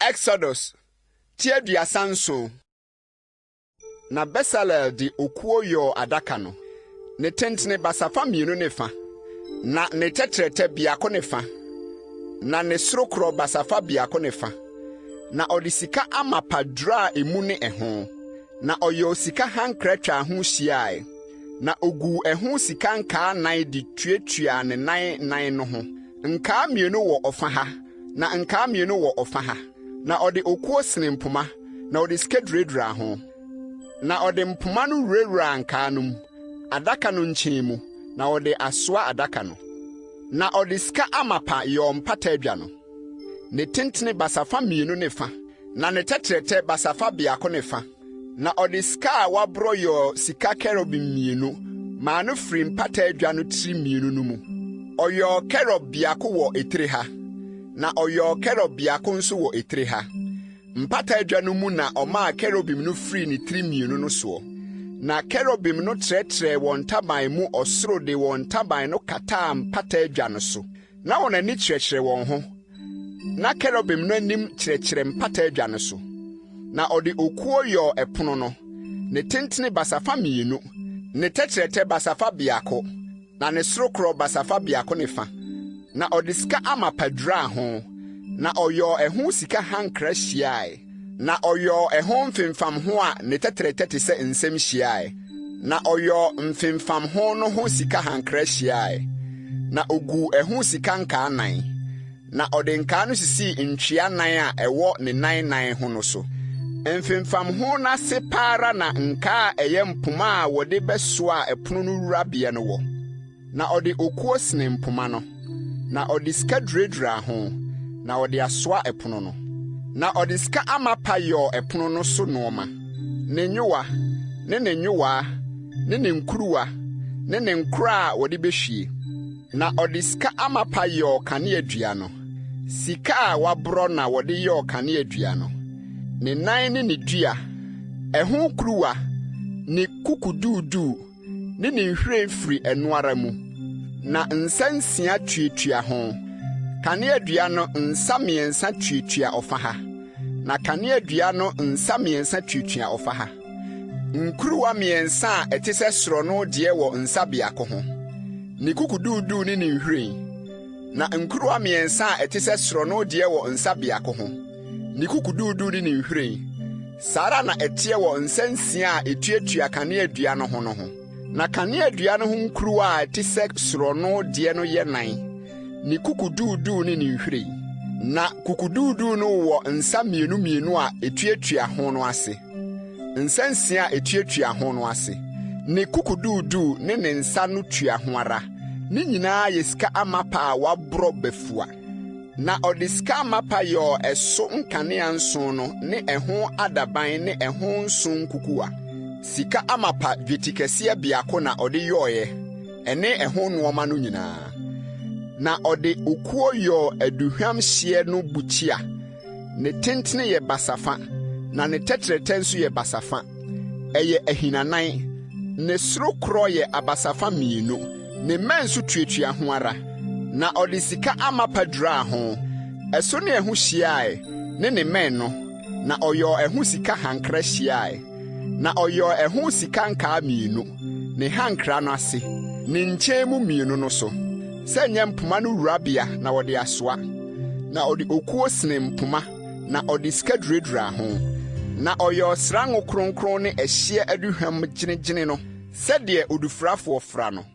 Exodus Tiaduasa nson. Na Besalel di okuo yo adaka no. Ne tentene basafa mienu ne fa. Na ne tetrete biako ne fa. Na ne sorokro basafa biako ne fa. Na odi sika amapadra emu ne ɛho. Na oyo sika hankratwa ho hyiae. Na ogu ɛho sika nkaa nan di tuatua ne nan no ho. Nkaa mienu wɔ ɔfa ha. Na nkaa mienu wɔ ɔfa ha. Na odi okuo sene mpoma. Na odi sika duradura ho. Na odi mpoma no wurawura nkaa no mu. Adaka no nkyɛn mu. Na odi asoa adaka no. Na odi sika amapa yɔ mpata adwa no. Ne tentene basafa mienu ne fa. Na ne tetrete basafa biako ne fa. Na odi sika a wabro yɔ sika kerubim mienu. Ma no firi mpata adwa no tiri mienu no mu. Ɔyɔ kerub biako wɔ etire ha. Na ɔyɔ kerub biako nso wɔ etire ha. Mpata adwa no mu na ɔma kerubim no firi ne tiri mienu no so. Na kerubim no trɛtrɛ wɔn ntaban mu ɔsoro de wɔn ntaban no kata mpata adwa no so. Na wɔn ani kyerɛkyerɛ wɔn ho. Na kerubim no anim kyerɛkyerɛ mpata adwa no so. Na ɔde okuo yɔ ɛpono no. Ne tentene basafa mienu. Ne tetrɛtɛ basafa biako. Na ne sorokro basafa biako ne fa. Na ɔde sika amapadra ho. Na ɔyɔ ɛho sika hankra hyiae. Na ɔyɔ ɛho mfimfam ho a ne tetrɛtɛ te sɛ nsɛm hyiae. Na ɔyɔ mfimfam ho no ho sika hankra hyiae. Na ogu ɛho sika nkaa nan. Na ɔde nkaa no sisi ntwea nan a ɛwɔ ne nan ho no so. Mfimfam ho na se para na nkaa ɛyɛ mpoma a wɔde bɛsoa ɛpono no wurabea no wɔ. Na ɔde okuo sene mpoma no. Na ɔde sika duradura ho. Na ɔde asoa ɛpono no. Na ɔde sika amapa yɔ ɛpono no so nneɛma. Ne nyowa, ne nyowa, ne nkuruwa, ne nkura a wɔde behwie. Na ɔde sika amapa yɔ kaneadua no. Sika a wabro na wɔde yɔ kaneadua no. Ne nan ne dua, ɛho kuruwa, ne kukududu, ne nhwiren firi ɛnoara mu. Na nsa nsia tuatua ho. Kaneadua no nsa miɛnsa tuatua ɔfa ha. Na kaneadua no nsa miɛnsa tuatua ɔfa ha. Nkuruwa miɛnsa a ɛte sɛ soro no deɛ wɔ nsa biako ho. Ne kukududu ne nhwiren. Na nkuruwa miɛnsa a ɛte sɛ soro no deɛ wɔ nsa biako ho. Ni kukududu ni nhwiren. Sara na etie wɔ nsa nsia a etuatua kaneadua no ho no ho. Na kaneadua no ho nkuruwa a te sɛ soro no de no yɛ nan. Ni kukududu ni nhwiren. Na kukududu no wɔ nsa mienu a etuatua ho no ase. Nsa nsia a etuatua ho no ase. Ni kukududu ne nsa no tua ho ara. Ni nyinaa yɛ sika amapa a wabro befua. Na ɔde sika amapa yɔ ɛso nkanea nson no ne ɛho adaban ne ɛho nson kukuwa. Sika amapa dwetikɛseɛ biako na ɔde yɔɔyɛ. Ɛne ɛho nneɛma no nyinaa. Na ɔde okuo yɔ aduhwam hyeɛ no bukyia. Ne tentene yɛ basafa. Na ne tetrɛtɛ nso yɛ basafa. Ɛyɛ ahinanan. Ne sorokro yɛ abasafa mienu. Ne mɛn nso tuatua ho ara. Na ɔde sika amapadra ho. Ɛso ne ɛho hyiae. Ne mɛn no. Na ɔyɔ ɛho sika hankra hyiae. Na ɔyɔ ɛho sika nkaa mienu. Ne hankra no ase. Ne nkyɛn mu mienu no so. Sɛ nyɛ mpoma no wurabea na ɔde asoa. Na ɔde okuo sene mpoma. Na ɔde sika duradura ho. Na ɔyɔ srango kronkron ne ɛhyeɛ aduhwam gyinagyina no. Sɛdeɛ odufrafoɔ fra no.